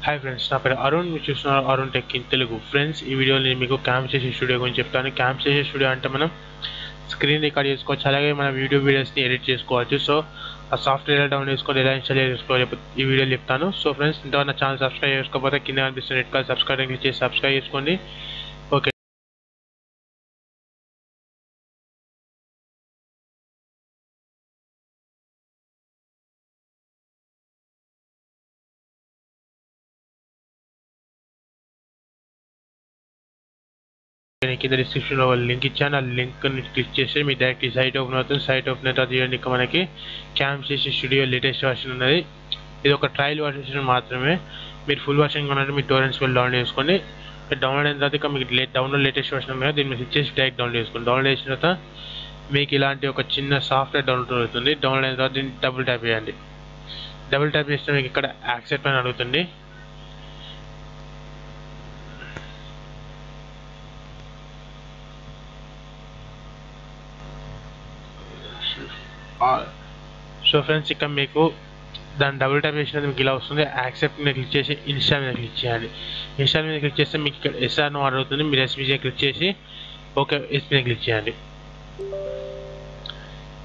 Hi friends, నా పేరు అరుణ్. మీరు చూస్తున్నారు Arun tech in Telugu. Friends, ఈ వీడియోలో నేను మీకు క్యామ్స్టేషన్ స్టూడియో గురించి చెప్తాను. క్యామ్స్టేషన్ స్టూడియో అంటే మనం స్క్రీన్ రికార్డ్ చేసుకోవచ్చు, అలాగే మన యూట్యూబ్ వీడియోస్ని ఎడిట్ చేసుకోవచ్చు. సో ఆ సాఫ్ట్వేర్ ఎలా డౌన్లోడ్ చేసుకొని ఎలా ఇన్స్టాల్ చేసుకోవాలి ఈ వీడియోలో చెప్తాను. సో ఫ్రెండ్స్, ఇంతవరకు నా ఛానల్ సబ్స్క్రైబ్ చేసుకోకపోతే కింద కనిపిస్తున్న రెడ్ కలర్ సబ్స్క్రైబ్ క్లిక్ చేసి సబ్స్క్రైబ్ చేసుకోండి. ఓకే, నేను కింద డిస్క్రిప్షన్లో లింక్ ఇచ్చాను. ఆ లింక్ని క్లిక్ చేసి మీ డైరెక్ట్ సైట్ ఓపెన్ అవుతుంది. సైట్ ఓపెన్ అయిన తర్వాత ఇక మనకి క్యామ్స్టేషన్ స్టూడియో లేటెస్ట్ వర్షన్ ఉన్నది. ఇది ఒక ట్రయల్ వర్షన్ మాత్రమే. మీరు ఫుల్ వర్షన్ కొనంటే మీ టోరెంట్స్ వెళ్ళి డౌన్లోడ్ చేసుకోండి. డౌన్లోడ్ అయిన తర్వాత ఇక మీకు డౌన్లోడ్ లేటెస్ట్ వర్షన్ ఉంది కదా, దీన్ని మీరు ఇచ్చేసి డైరెక్ట్ డౌన్లోడ్ చేసుకోండి. డౌన్లోడ్ చేసిన తర్వాత మీకు ఇలాంటి ఒక చిన్న సాఫ్ట్వేర్ డౌన్లోడ్ అవుతుంది. డౌన్లోడ్ అయిన తర్వాత దీన్ని డబుల్ ట్యాప్ చేయండి. డబుల్ ట్యాప్ చేస్తే మీకు ఇక్కడ యాక్సెప్ట్ అని అడుగుతుంది. సో ఫ్రెండ్స్, ఇక్కడ మీకు దాన్ని డబుల్ ట్యాప్ చేసినది మీకు ఇలా వస్తుంది. యాక్సెప్ట్ మీద క్లిక్ చేసి ఇన్స్టాల్ మీద క్లిక్ చేయాలి. ఇన్స్టాల్ మీద క్లిక్ చేస్తే మీకు ఇక్కడ ఎస్ఆర్ నో అడుగుతుంది. మీరు ఎస్ మీద క్లిక్ చేసి ఓకే ఎస్ మీద క్లిక్ చేయాలి.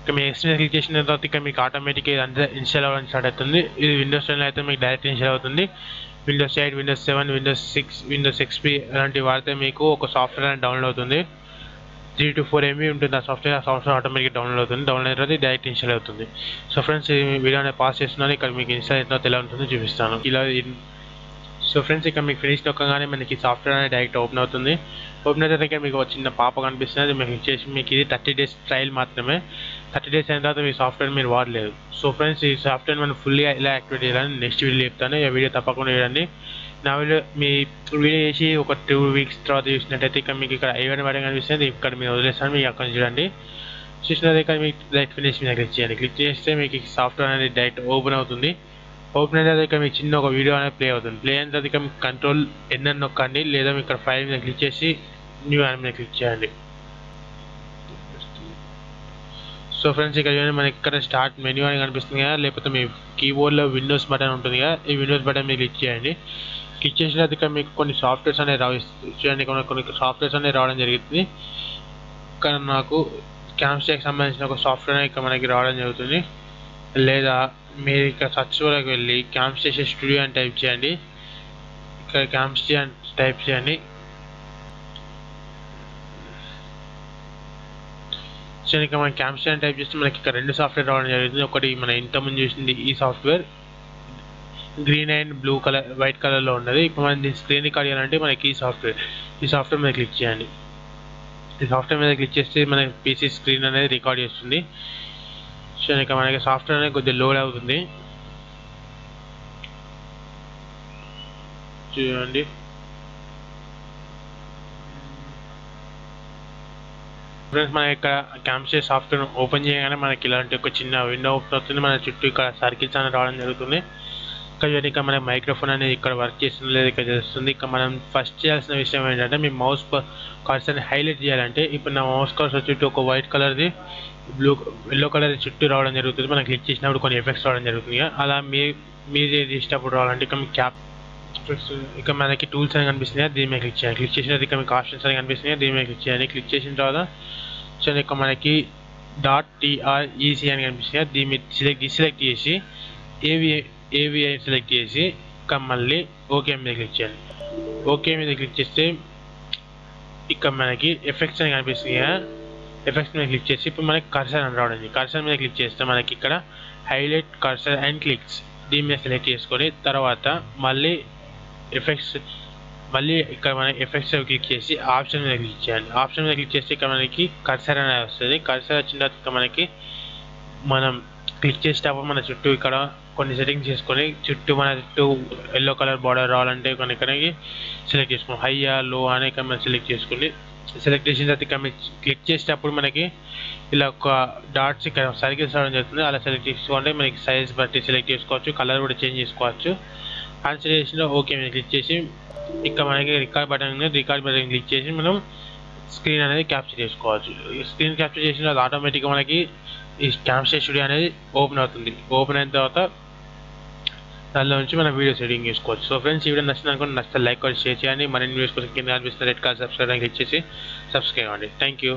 ఇక మీ ఎస్ మీద క్లిక్ చేసిన తర్వాత ఇక్కడ మీకు ఆటోమేటిక్గా ఇదంతా ఇన్స్టాల్ అవ్వడానికి స్టార్ట్ అవుతుంది. ఇది విండోస్ 10 అయితే మీకు డైరెక్ట్ ఇన్స్టాల్ అవుతుంది. Windows 8, Windows 7, Windows 6, Windows XP అలాంటివి వాడితే మీకు ఒక సాఫ్ట్వేర్ అనేది డౌన్లోడ్ అవుతుంది. 3 to 4 MB ఉంటుంది ఆ సాఫ్ట్వేర్ ఆటోమేటిక్గా డౌన్లోడ్ అవుతుంది. డౌన్లోడ్ అయిన తర్వాత డైరెక్ట్ ఇన్స్టాల్ అవుతుంది. సో ఫ్రెండ్స్, ఈ వీడియో అనేది పాస్ చేస్తున్నాను. ఇక్కడ మీకు ఇన్స్టాల్ అయిన తర్వాత ఎలా ఉంటుందో చూపిస్తాను. ఇలా సో ఫ్రెండ్స్, ఇక్కడ మీకు ఫినిష్ నొక్కగానే మనకి సాఫ్ట్వేర్ అనేది డైరెక్ట్ ఓపెన్ అవుతుంది. ఓపెన్ అయిన తర్వాత మీకు ఒక చిన్న పాప కనిపిస్తుంది. అది మీకు ఇచ్చేసి మీకు ఇది 30 days ట్రయల్ మాత్రమే. 30 days అయిన తర్వాత మీ సాఫ్ట్వేర్ మీరు వాడలేదు. సో ఫ్రెండ్స్, ఈ సాఫ్ట్వేర్ మనం ఫుల్గా ఎలా యాక్టివేట్ చేయాలని నెక్స్ట్ వీడియో చెప్తాను. ఈ వీడియో తప్పకుండా చూడండి. నా వీడియో మీ వీడియో చేసి ఒక 2 weeks తర్వాత చూసినట్టయితే ఇక్కడ మీకు ఇక్కడ ఐవన్ బటన్ కనిపిస్తుంది. ఇక్కడ మీరు వదిలేస్తాను. మీకు అక్కడ చూడండి. చూసినది ఇక్కడ మీకు డైరెక్ట్ ఫినిష్ మీద క్లిక్ చేయండి. క్లిక్ చేస్తే మీకు సాఫ్ట్వేర్ అనేది డైరెక్ట్ ఓపెన్ అవుతుంది. ఓపెన్ అయిన తర్వాత ఇక్కడ మీకు చిన్న ఒక వీడియో అనేది ప్లే అవుతుంది. ప్లే అయిన తర్వాత ఇక్కడ మీకు కంట్రోల్ ఎన్ నొక్కండి, లేదా మీకు ఇక్కడ ఫైల్ మీద క్లిక్ చేసి న్యూ యాడ్ మీద క్లిక్ చేయండి. సో ఫ్రెండ్స్, ఇక్కడ చూడండి మనకి ఇక్కడ స్టార్ట్ మెన్యూ అని కనిపిస్తుంది కదా, లేకపోతే మీ కీబోర్డ్లో విండోస్ బటన్ ఉంటుంది కదా, ఈ విండోస్ బటన్ మీద క్లిక్ చేయండి. క్లిక్ చేసిన తర్వాత ఇక్కడ మీకు కొన్ని సాఫ్ట్వేర్స్ అనేవి చూడండి. కొన్ని సాఫ్ట్వేర్స్ అనేవి రావడం జరుగుతుంది. ఇక్కడ నాకు క్యామ్స్టేకి సంబంధించిన ఒక సాఫ్ట్వేర్ ఇక్కడ మనకి రావడం జరుగుతుంది. లేదా మీరు ఇక్కడ సర్చ్లోకి వెళ్ళి క్యామ్స్టేషన్ స్టూడియో అని టైప్ చేయండి. ఇక్కడ క్యామ్స్టే అని టైప్ చేయండి. సో ఇక మనం క్యామ్స్టే అని టైప్ చేస్తే మనకి ఇక్కడ 2 సాఫ్ట్వేర్ రావడం జరుగుతుంది. ఒకటి మన ఇంతకుముందు చూసింది ఈ software green and blue colour white కలర్లో ఉన్నది. ఇప్పుడు మనం దీన్ని స్క్రీన్ రికార్డ్ చేయాలంటే మనకి ఈ సాఫ్ట్వేర్ మీద క్లిక్ చేయండి. ఈ సాఫ్ట్వేర్ మీద క్లిక్ చేస్తే మనకి పీసీ స్క్రీన్ అనేది రికార్డ్ చేస్తుంది. సో ఇక మనకి సాఫ్ట్వేర్ అనేది కొద్దిగా లోడ్ అవుతుంది. చూడండి. ఫ్రెండ్స్, మనకి ఇక్కడ క్యామ్స్టే సాఫ్ట్వేర్ ఓపెన్ చేయగానే మనకి ఇలాంటి ఒక చిన్న విండో ఓపెన్ అవుతుంది. మన చుట్టూ ఇక్కడ సర్కిల్స్ అనేది రావడం జరుగుతుంది. ఇక్కడ మన మైక్రోఫోన్ అనేది ఇక్కడ వర్క్ చేస్తుంది లేదు ఇక్కడ చేస్తుంది. ఇక్కడ మనం ఫస్ట్ చేయాల్సిన విషయం ఏంటంటే మీ మౌస్ కర్సర్ని హైలైట్ చేయాలంటే ఇప్పుడు నా మౌస్ కర్సర్ చుట్టూ ఒక వైట్ కలర్ది ఎల్లో కలర్ చుట్టూ రావడం జరుగుతుంది. మనం క్లిక్ చేసినప్పుడు కొన్ని ఎఫెక్ట్స్ రావడం జరుగుతుంది. అలా మీరు చేసేటప్పుడు రావాలంటే ఇక్కడ మీ క్యాప్ ఇక్కడ మనకి టూల్స్ అని కనిపిస్తుంది. దీని మీద క్లిక్ చేయాలి. క్లిక్ చేసిన తర్వాత ఇక్కడ మీకు ఆప్షన్స్ అని కనిపిస్తుంది. దీని మీద క్లిక్ చేయాలి. క్లిక్ చేసిన తర్వాత సో ఇక్కడ మనకి .trec అని కనిపిస్తుంది. దీని మీద డిసెలెక్ట్ చేసి ఏవి సెలెక్ట్ చేసి ఇక్కడ మళ్ళీ ఓకే మీద క్లిక్ చేయాలి. ఓకే మీద క్లిక్ చేస్తే ఇక్కడ మనకి ఎఫెక్ట్స్ అని కనిపిస్తుంది కదా, ఎఫెక్ట్స్ మీద క్లిక్ చేసి ఇప్పుడు మనకి కర్సర్ అని రావడం. కర్సర్ మీద క్లిక్ చేస్తే మనకి ఇక్కడ హైలైట్ కర్సర్ అండ్ క్లిక్స్ దీని మీద సెలెక్ట్ చేసుకొని తర్వాత మళ్ళీ ఇక్కడ మన ఎఫెక్ట్స్ క్లిక్ చేసి ఆప్షన్ మీద క్లిక్ చేయాలి. ఆప్షన్ మీద క్లిక్ చేస్తే ఇక్కడ మనకి కర్సర్ అనేది వస్తుంది. కర్సర్ వచ్చిన తర్వాత మనకి మనం క్లిక్ చేసేటప్పుడు మన చుట్టూ ఇక్కడ కొన్ని సెట్టింగ్స్ చేసుకొని మన చుట్టూ ఎల్లో కలర్ బార్డర్ రావాలంటే కొన్ని ఇక్కడికి సెలెక్ట్ చేసుకోండి. హైయా లో అని ఇక్కడ మనం సెలెక్ట్ చేసుకోండి. సెలెక్ట్ చేసిన తర్వాత ఇక్కడ క్లిక్ చేసేటప్పుడు మనకి ఇలా ఒక డాట్స్ ఇక్కడ సర్కిల్స్ రావడం జరుగుతుంది. అలా సెలెక్ట్ చేసుకోండి. మనకి సైజ్ బట్టి సెలెక్ట్ చేసుకోవచ్చు, కలర్ కూడా చేంజ్ చేసుకోవచ్చు. ఆన్సర్ చేసిన ఓకే మీద క్లిక్ చేసి ఇక్కడ మనకి రికార్డ్ బటన్ క్లిక్ చేసి మనం స్క్రీన్ అనేది క్యాప్చర్ చేసుకోవచ్చు. స్క్రీన్ క్యాప్చర్ చేసిన తర్వాత ఆటోమేటిక్గా మనకి ఈ క్యామ్స్టే స్టూడియో అనేది ఓపెన్ అవుతుంది. ఓపెన్ అయిన తర్వాత దానిలో నుంచి మనం వీడియోస్ ఎడిటింగ్ చేసుకోవచ్చు. సో ఫ్రెండ్స్, ఈ వీడియో నచ్చింది అనుకోండి, నచ్చితే లైక్ షేర్ చేయండి. మరిన్ని వీడియోస్ కోసం కింద కనిపిస్తున్న రెడ్ కలర్ సబ్స్క్రైబ్ క్లిక్ చేసి సబ్స్క్రైబ్ అవ్వండి. Thank you.